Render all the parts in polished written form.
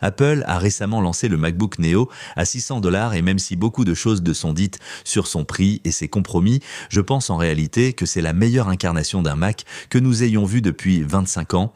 Apple a récemment lancé le MacBook Neo à 600 $ et même si beaucoup de choses de sont dites sur son prix et ses compromis, je pense en réalité que c'est la meilleure incarnation d'un Mac que nous ayons vu depuis 25 ans.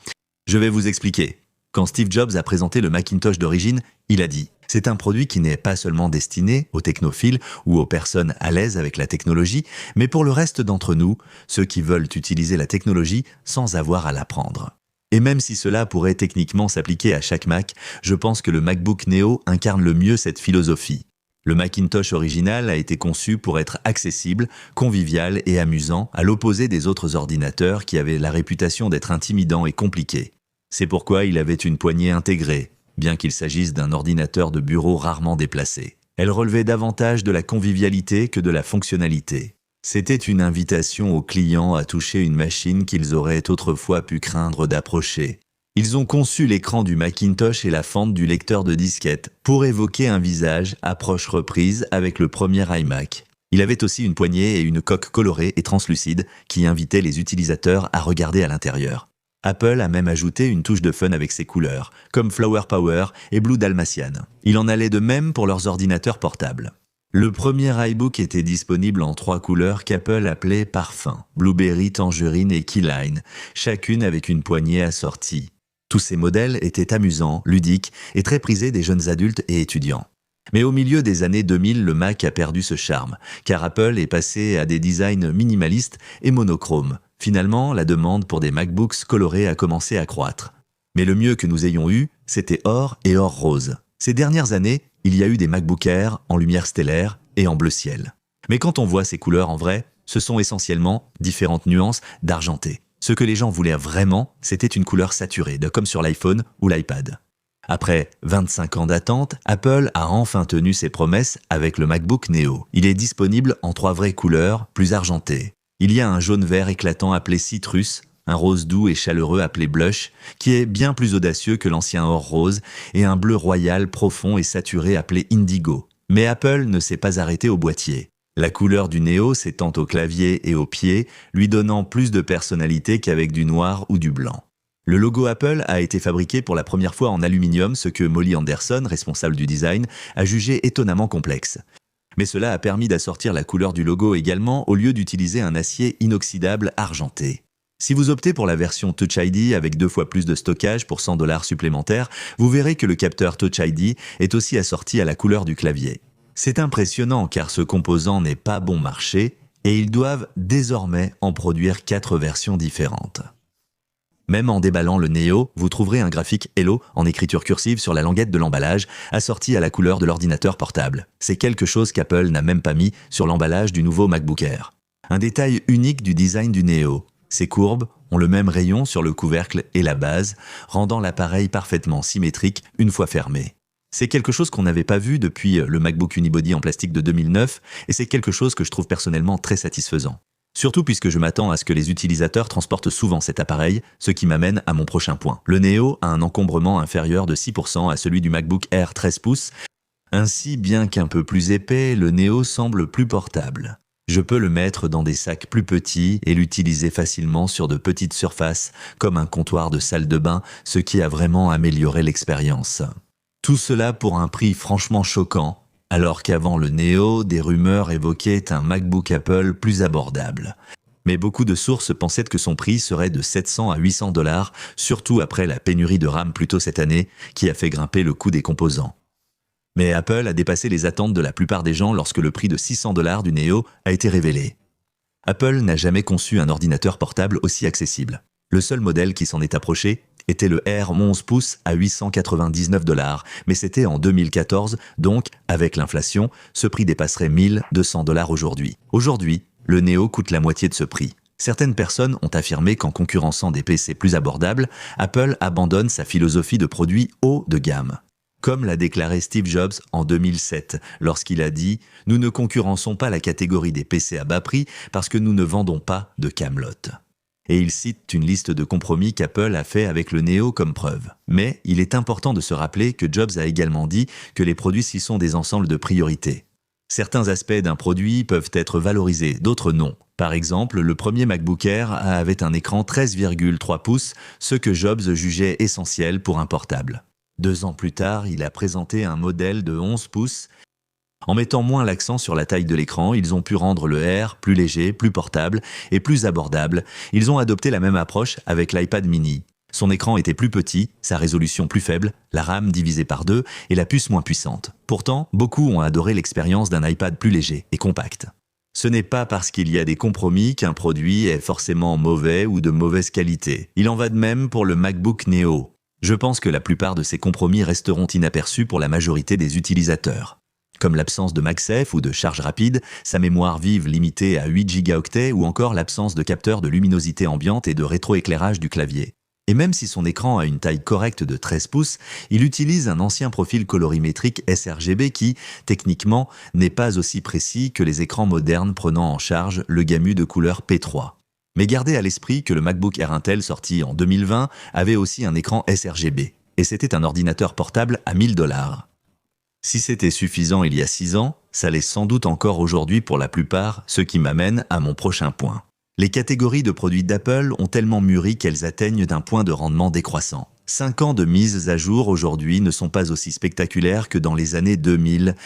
Je vais vous expliquer. Quand Steve Jobs a présenté le Macintosh d'origine, il a dit « C'est un produit qui n'est pas seulement destiné aux technophiles ou aux personnes à l'aise avec la technologie, mais pour le reste d'entre nous, ceux qui veulent utiliser la technologie sans avoir à l'apprendre. » Et même si cela pourrait techniquement s'appliquer à chaque Mac, je pense que le MacBook Neo incarne le mieux cette philosophie. Le Macintosh original a été conçu pour être accessible, convivial et amusant, à l'opposé des autres ordinateurs qui avaient la réputation d'être intimidants et compliqués. C'est pourquoi il avait une poignée intégrée, bien qu'il s'agisse d'un ordinateur de bureau rarement déplacé. Elle relevait davantage de la convivialité que de la fonctionnalité. C'était une invitation aux clients à toucher une machine qu'ils auraient autrefois pu craindre d'approcher. Ils ont conçu l'écran du Macintosh et la fente du lecteur de disquette pour évoquer un visage approche reprise avec le premier iMac. Il avait aussi une poignée et une coque colorée et translucide qui invitaient les utilisateurs à regarder à l'intérieur. Apple a même ajouté une touche de fun avec ses couleurs, comme Flower Power et Blue Dalmatian. Il en allait de même pour leurs ordinateurs portables. Le premier iBook était disponible en 3 couleurs qu'Apple appelait parfum, Blueberry, Tangerine et Key Lime, chacune avec une poignée assortie. Tous ces modèles étaient amusants, ludiques et très prisés des jeunes adultes et étudiants. Mais au milieu des années 2000, le Mac a perdu ce charme, car Apple est passé à des designs minimalistes et monochromes. Finalement, la demande pour des MacBooks colorés a commencé à croître. Mais le mieux que nous ayons eu, c'était or et or rose. Ces dernières années, il y a eu des MacBook Air en lumière stellaire et en bleu ciel. Mais quand on voit ces couleurs en vrai, ce sont essentiellement différentes nuances d'argenté. Ce que les gens voulaient vraiment, c'était une couleur saturée, comme sur l'iPhone ou l'iPad. Après 25 ans d'attente, Apple a enfin tenu ses promesses avec le MacBook Neo. Il est disponible en 3 vraies couleurs, plus argentées. Il y a un jaune vert éclatant appelé citrus, un rose doux et chaleureux appelé blush, qui est bien plus audacieux que l'ancien or rose, et un bleu royal profond et saturé appelé indigo. Mais Apple ne s'est pas arrêté au boîtier. La couleur du Neo s'étend au clavier et aux pieds, lui donnant plus de personnalité qu'avec du noir ou du blanc. Le logo Apple a été fabriqué pour la première fois en aluminium, ce que Molly Anderson, responsable du design, a jugé étonnamment complexe. Mais cela a permis d'assortir la couleur du logo également au lieu d'utiliser un acier inoxydable argenté. Si vous optez pour la version Touch ID avec 2 fois plus de stockage pour 100 $ supplémentaires, vous verrez que le capteur Touch ID est aussi assorti à la couleur du clavier. C'est impressionnant car ce composant n'est pas bon marché et ils doivent désormais en produire 4 versions différentes. Même en déballant le Neo, vous trouverez un graphique Hello en écriture cursive sur la languette de l'emballage, assorti à la couleur de l'ordinateur portable. C'est quelque chose qu'Apple n'a même pas mis sur l'emballage du nouveau MacBook Air. Un détail unique du design du Neo. Ces courbes ont le même rayon sur le couvercle et la base, rendant l'appareil parfaitement symétrique une fois fermé. C'est quelque chose qu'on n'avait pas vu depuis le MacBook Unibody en plastique de 2009 et c'est quelque chose que je trouve personnellement très satisfaisant. Surtout puisque je m'attends à ce que les utilisateurs transportent souvent cet appareil, ce qui m'amène à mon prochain point. Le Neo a un encombrement inférieur de 6% à celui du MacBook Air 13 pouces. Ainsi, bien qu'un peu plus épais, le Neo semble plus portable. Je peux le mettre dans des sacs plus petits et l'utiliser facilement sur de petites surfaces, comme un comptoir de salle de bain, ce qui a vraiment amélioré l'expérience. Tout cela pour un prix franchement choquant, alors qu'avant le Neo, des rumeurs évoquaient un MacBook Apple plus abordable. Mais beaucoup de sources pensaient que son prix serait de 700 à 800 $, surtout après la pénurie de RAM plus tôt cette année, qui a fait grimper le coût des composants. Mais Apple a dépassé les attentes de la plupart des gens lorsque le prix de 600 $ du Neo a été révélé. Apple n'a jamais conçu un ordinateur portable aussi accessible. Le seul modèle qui s'en est approché était le Air 11 pouces à 899 $, mais c'était en 2014, donc, avec l'inflation, ce prix dépasserait 1200 $ aujourd'hui. Aujourd'hui, le Neo coûte la moitié de ce prix. Certaines personnes ont affirmé qu'en concurrençant des PC plus abordables, Apple abandonne sa philosophie de produits haut de gamme. Comme l'a déclaré Steve Jobs en 2007, lorsqu'il a dit « Nous ne concurrençons pas la catégorie des PC à bas prix parce que nous ne vendons pas de Camelot ». Et il cite une liste de compromis qu'Apple a fait avec le Neo comme preuve. Mais il est important de se rappeler que Jobs a également dit que les produits ci sont des ensembles de priorités. Certains aspects d'un produit peuvent être valorisés, d'autres non. Par exemple, le premier MacBook Air avait un écran 13,3 pouces, ce que Jobs jugeait essentiel pour un portable. 2 ans plus tard, il a présenté un modèle de 11 pouces. En mettant moins l'accent sur la taille de l'écran, ils ont pu rendre le R plus léger, plus portable et plus abordable. Ils ont adopté la même approche avec l'iPad mini. Son écran était plus petit, sa résolution plus faible, la RAM divisée par 2 et la puce moins puissante. Pourtant, beaucoup ont adoré l'expérience d'un iPad plus léger et compact. Ce n'est pas parce qu'il y a des compromis qu'un produit est forcément mauvais ou de mauvaise qualité. Il en va de même pour le MacBook Neo. Je pense que la plupart de ces compromis resteront inaperçus pour la majorité des utilisateurs. Comme l'absence de MagSafe ou de charge rapide, sa mémoire vive limitée à 8 gigaoctets ou encore l'absence de capteur de luminosité ambiante et de rétroéclairage du clavier. Et même si son écran a une taille correcte de 13 pouces, il utilise un ancien profil colorimétrique sRGB qui, techniquement, n'est pas aussi précis que les écrans modernes prenant en charge le gamu de couleur P3. Mais gardez à l'esprit que le MacBook Air Intel sorti en 2020 avait aussi un écran sRGB, et c'était un ordinateur portable à 1 000 $. Si c'était suffisant il y a 6 ans, ça l'est sans doute encore aujourd'hui pour la plupart, ce qui m'amène à mon prochain point. Les catégories de produits d'Apple ont tellement mûri qu'elles atteignent un point de rendement décroissant. 5 ans de mises à jour aujourd'hui ne sont pas aussi spectaculaires que dans les années 2000.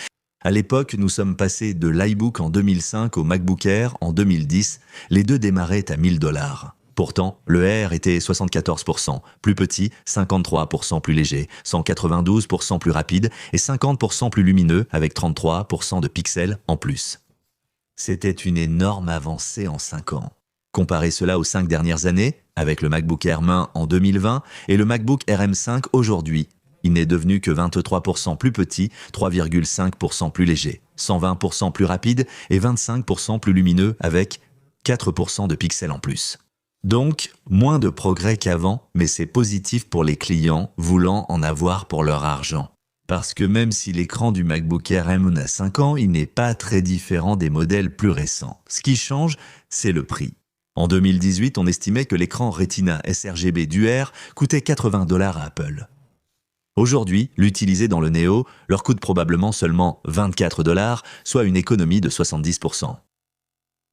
À l'époque, nous sommes passés de l'iBook en 2005 au MacBook Air en 2010. Les deux démarraient à 1 000 $. Pourtant, le Air était 74% plus petit, 53% plus léger, 192% plus rapide et 50% plus lumineux avec 33% de pixels en plus. C'était une énorme avancée en 5 ans. Comparez cela aux 5 dernières années, avec le MacBook Air main en 2020 et le MacBook Air M5 aujourd'hui. Il n'est devenu que 23% plus petit, 3,5% plus léger, 120% plus rapide et 25% plus lumineux avec 4% de pixels en plus. Donc, moins de progrès qu'avant, mais c'est positif pour les clients voulant en avoir pour leur argent. Parce que même si l'écran du MacBook Air M a 5 ans, il n'est pas très différent des modèles plus récents. Ce qui change, c'est le prix. En 2018, on estimait que l'écran Retina sRGB du Air coûtait 80 $ à Apple. Aujourd'hui, l'utiliser dans le Neo leur coûte probablement seulement 24 $, soit une économie de 70%.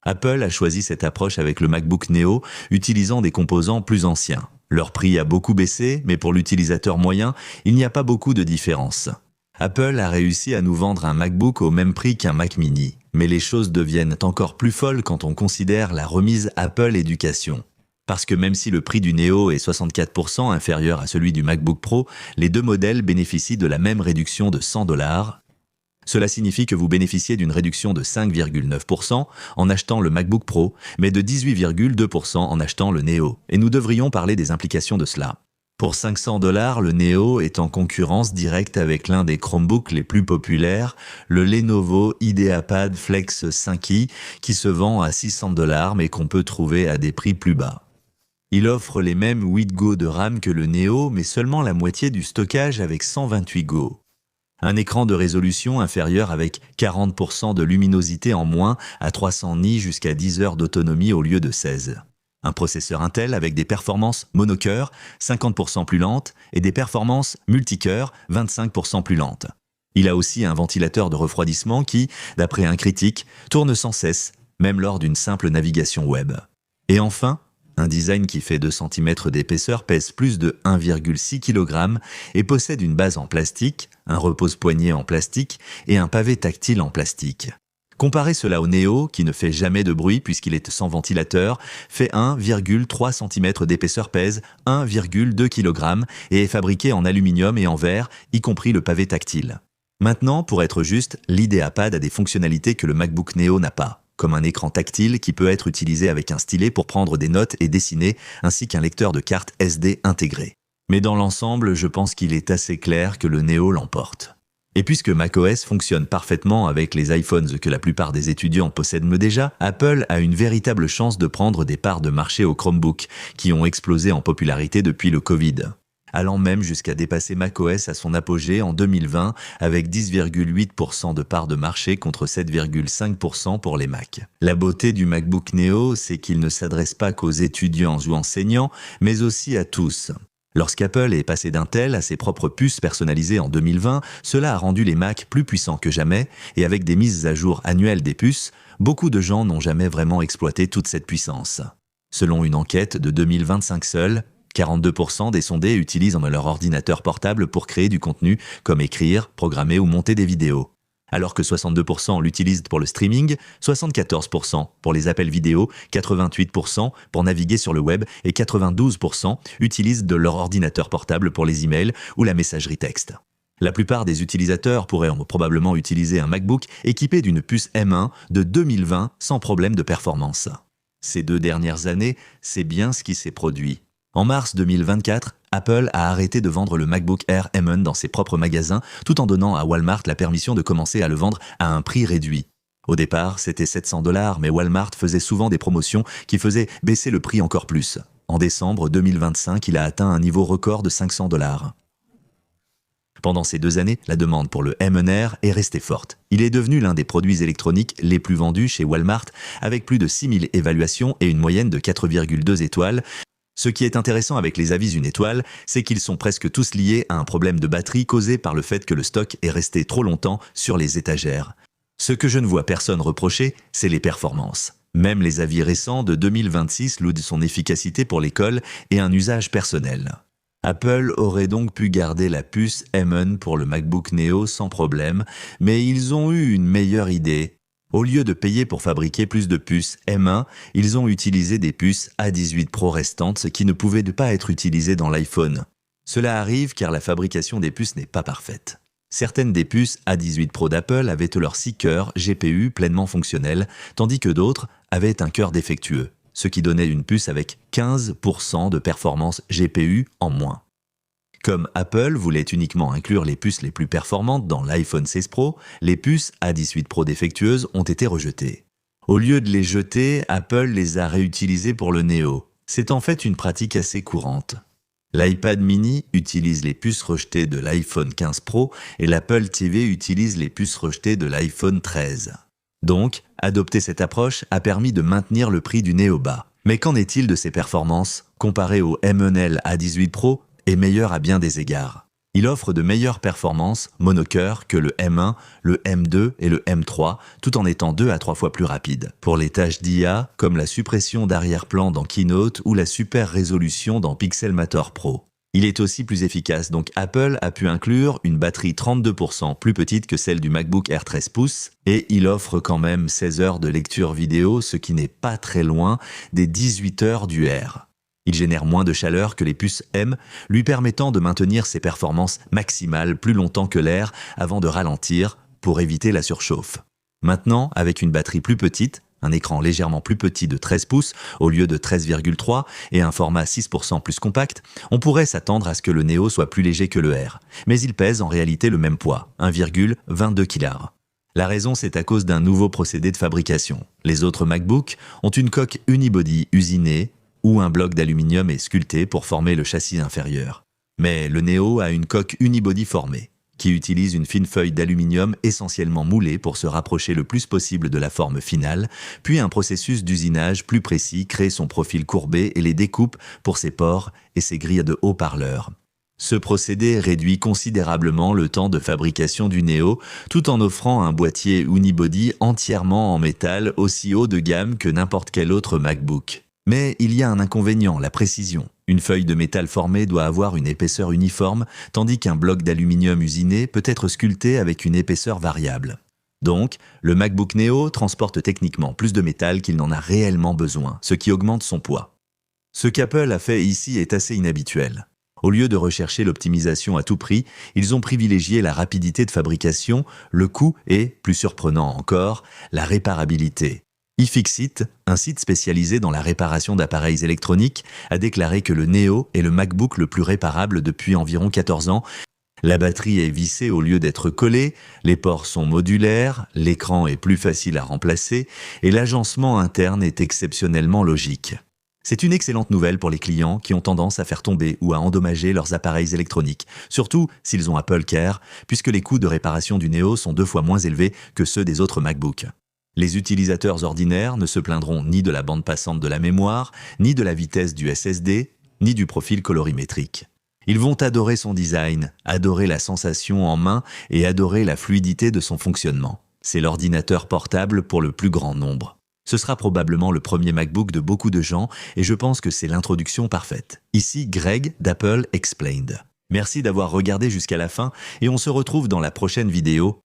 Apple a choisi cette approche avec le MacBook Neo, utilisant des composants plus anciens. Leur prix a beaucoup baissé, mais pour l'utilisateur moyen, il n'y a pas beaucoup de différence. Apple a réussi à nous vendre un MacBook au même prix qu'un Mac mini. Mais les choses deviennent encore plus folles quand on considère la remise Apple Éducation. Parce que même si le prix du Neo est 64% inférieur à celui du MacBook Pro, les deux modèles bénéficient de la même réduction de 100 $. Cela signifie que vous bénéficiez d'une réduction de 5,9% en achetant le MacBook Pro, mais de 18,2% en achetant le Neo. Et nous devrions parler des implications de cela. Pour 500 $, le Neo est en concurrence directe avec l'un des Chromebooks les plus populaires, le Lenovo IdeaPad Flex 5i, qui se vend à 600 $ mais qu'on peut trouver à des prix plus bas. Il offre les mêmes 8 Go de RAM que le Neo, mais seulement la moitié du stockage avec 128 Go. Un écran de résolution inférieur avec 40% de luminosité en moins à 300 nits jusqu'à 10 heures d'autonomie au lieu de 16. Un processeur Intel avec des performances monocœur, 50% plus lentes, et des performances multicœur, 25% plus lentes. Il a aussi un ventilateur de refroidissement qui, d'après un critique, tourne sans cesse, même lors d'une simple navigation web. Et enfin, un design qui fait 2 cm d'épaisseur, pèse plus de 1,6 kg et possède une base en plastique, un repose-poignet en plastique et un pavé tactile en plastique. Comparez cela au Neo, qui ne fait jamais de bruit puisqu'il est sans ventilateur, fait 1,3 cm d'épaisseur, pèse 1,2 kg et est fabriqué en aluminium et en verre, y compris le pavé tactile. Maintenant, pour être juste, l'IdeaPad a des fonctionnalités que le MacBook Neo n'a pas, comme un écran tactile qui peut être utilisé avec un stylet pour prendre des notes et dessiner, ainsi qu'un lecteur de carte SD intégré. Mais dans l'ensemble, je pense qu'il est assez clair que le Neo l'emporte. Et puisque macOS fonctionne parfaitement avec les iPhones que la plupart des étudiants possèdent déjà, Apple a une véritable chance de prendre des parts de marché aux Chromebooks, qui ont explosé en popularité depuis le Covid, allant même jusqu'à dépasser macOS à son apogée en 2020 avec 10,8% de part de marché contre 7,5% pour les Mac. La beauté du MacBook Neo, c'est qu'il ne s'adresse pas qu'aux étudiants ou enseignants, mais aussi à tous. Lorsqu'Apple est passé d'Intel à ses propres puces personnalisées en 2020, cela a rendu les Mac plus puissants que jamais, et avec des mises à jour annuelles des puces, beaucoup de gens n'ont jamais vraiment exploité toute cette puissance. Selon une enquête de 2025 seule, 42% des sondés utilisent leur ordinateur portable pour créer du contenu, comme écrire, programmer ou monter des vidéos. Alors que 62% l'utilisent pour le streaming, 74% pour les appels vidéo, 88% pour naviguer sur le web et 92% utilisent de leur ordinateur portable pour les emails ou la messagerie texte. La plupart des utilisateurs pourraient probablement utiliser un MacBook équipé d'une puce M1 de 2020 sans problème de performance. Ces 2 dernières années, c'est bien ce qui s'est produit. En mars 2024, Apple a arrêté de vendre le MacBook Air M1 dans ses propres magasins, tout en donnant à Walmart la permission de commencer à le vendre à un prix réduit. Au départ, c'était $700, mais Walmart faisait souvent des promotions qui faisaient baisser le prix encore plus. En décembre 2025, il a atteint un niveau record de $500. Pendant ces 2 années, la demande pour le M1 Air est restée forte. Il est devenu l'un des produits électroniques les plus vendus chez Walmart, avec plus de 6000 évaluations et une moyenne de 4,2 étoiles. Ce qui est intéressant avec les avis 1 étoile, c'est qu'ils sont presque tous liés à un problème de batterie causé par le fait que le stock est resté trop longtemps sur les étagères. Ce que je ne vois personne reprocher, c'est les performances. Même les avis récents de 2026 louent son efficacité pour l'école et un usage personnel. Apple aurait donc pu garder la puce M1 pour le MacBook Neo sans problème, mais ils ont eu une meilleure idée. Au lieu de payer pour fabriquer plus de puces M1, ils ont utilisé des puces A18 Pro restantes, ce qui ne pouvait pas être utilisé dans l'iPhone. Cela arrive car la fabrication des puces n'est pas parfaite. Certaines des puces A18 Pro d'Apple avaient leur 6 cœurs GPU pleinement fonctionnels, tandis que d'autres avaient un cœur défectueux, ce qui donnait une puce avec 15% de performance GPU en moins. Comme Apple voulait uniquement inclure les puces les plus performantes dans l'iPhone 16 Pro, les puces A18 Pro défectueuses ont été rejetées. Au lieu de les jeter, Apple les a réutilisées pour le Neo. C'est en fait une pratique assez courante. L'iPad mini utilise les puces rejetées de l'iPhone 15 Pro et l'Apple TV utilise les puces rejetées de l'iPhone 13. Donc, adopter cette approche a permis de maintenir le prix du Neo bas. Mais qu'en est-il de ses performances? Comparé au M1L A18 Pro, est meilleur à bien des égards. Il offre de meilleures performances monocœur que le M1, le M2 et le M3, tout en étant 2 à 3 fois plus rapide. Pour les tâches d'IA, comme la suppression d'arrière-plan dans Keynote ou la super résolution dans Pixelmator Pro. Il est aussi plus efficace, donc Apple a pu inclure une batterie 32% plus petite que celle du MacBook Air 13 pouces, et il offre quand même 16 heures de lecture vidéo, ce qui n'est pas très loin des 18 heures du Air. Il génère moins de chaleur que les puces M, lui permettant de maintenir ses performances maximales plus longtemps que l'Air avant de ralentir pour éviter la surchauffe. Maintenant, avec une batterie plus petite, un écran légèrement plus petit de 13 pouces au lieu de 13,3 et un format 6% plus compact, on pourrait s'attendre à ce que le Neo soit plus léger que le Air. Mais il pèse en réalité le même poids, 1,22 kg. La raison, c'est à cause d'un nouveau procédé de fabrication. Les autres MacBooks ont une coque unibody usinée, où un bloc d'aluminium est sculpté pour former le châssis inférieur. Mais le Neo a une coque unibody formée, qui utilise une fine feuille d'aluminium essentiellement moulée pour se rapprocher le plus possible de la forme finale, puis un processus d'usinage plus précis crée son profil courbé et les découpe pour ses ports et ses grilles de haut-parleurs. Ce procédé réduit considérablement le temps de fabrication du Neo, tout en offrant un boîtier unibody entièrement en métal aussi haut de gamme que n'importe quel autre MacBook. Mais il y a un inconvénient, la précision. Une feuille de métal formée doit avoir une épaisseur uniforme, tandis qu'un bloc d'aluminium usiné peut être sculpté avec une épaisseur variable. Donc, le MacBook Neo transporte techniquement plus de métal qu'il n'en a réellement besoin, ce qui augmente son poids. Ce qu'Apple a fait ici est assez inhabituel. Au lieu de rechercher l'optimisation à tout prix, ils ont privilégié la rapidité de fabrication, le coût et, plus surprenant encore, la réparabilité. iFixit, un site spécialisé dans la réparation d'appareils électroniques, a déclaré que le Neo est le MacBook le plus réparable depuis environ 14 ans. La batterie est vissée au lieu d'être collée, les ports sont modulaires, l'écran est plus facile à remplacer et l'agencement interne est exceptionnellement logique. C'est une excellente nouvelle pour les clients qui ont tendance à faire tomber ou à endommager leurs appareils électroniques, surtout s'ils ont Apple Care, puisque les coûts de réparation du Neo sont 2 fois moins élevés que ceux des autres MacBooks. Les utilisateurs ordinaires ne se plaindront ni de la bande passante de la mémoire, ni de la vitesse du SSD, ni du profil colorimétrique. Ils vont adorer son design, adorer la sensation en main et adorer la fluidité de son fonctionnement. C'est l'ordinateur portable pour le plus grand nombre. Ce sera probablement le premier MacBook de beaucoup de gens et je pense que c'est l'introduction parfaite. Ici Greg d'Apple Explained. Merci d'avoir regardé jusqu'à la fin et on se retrouve dans la prochaine vidéo.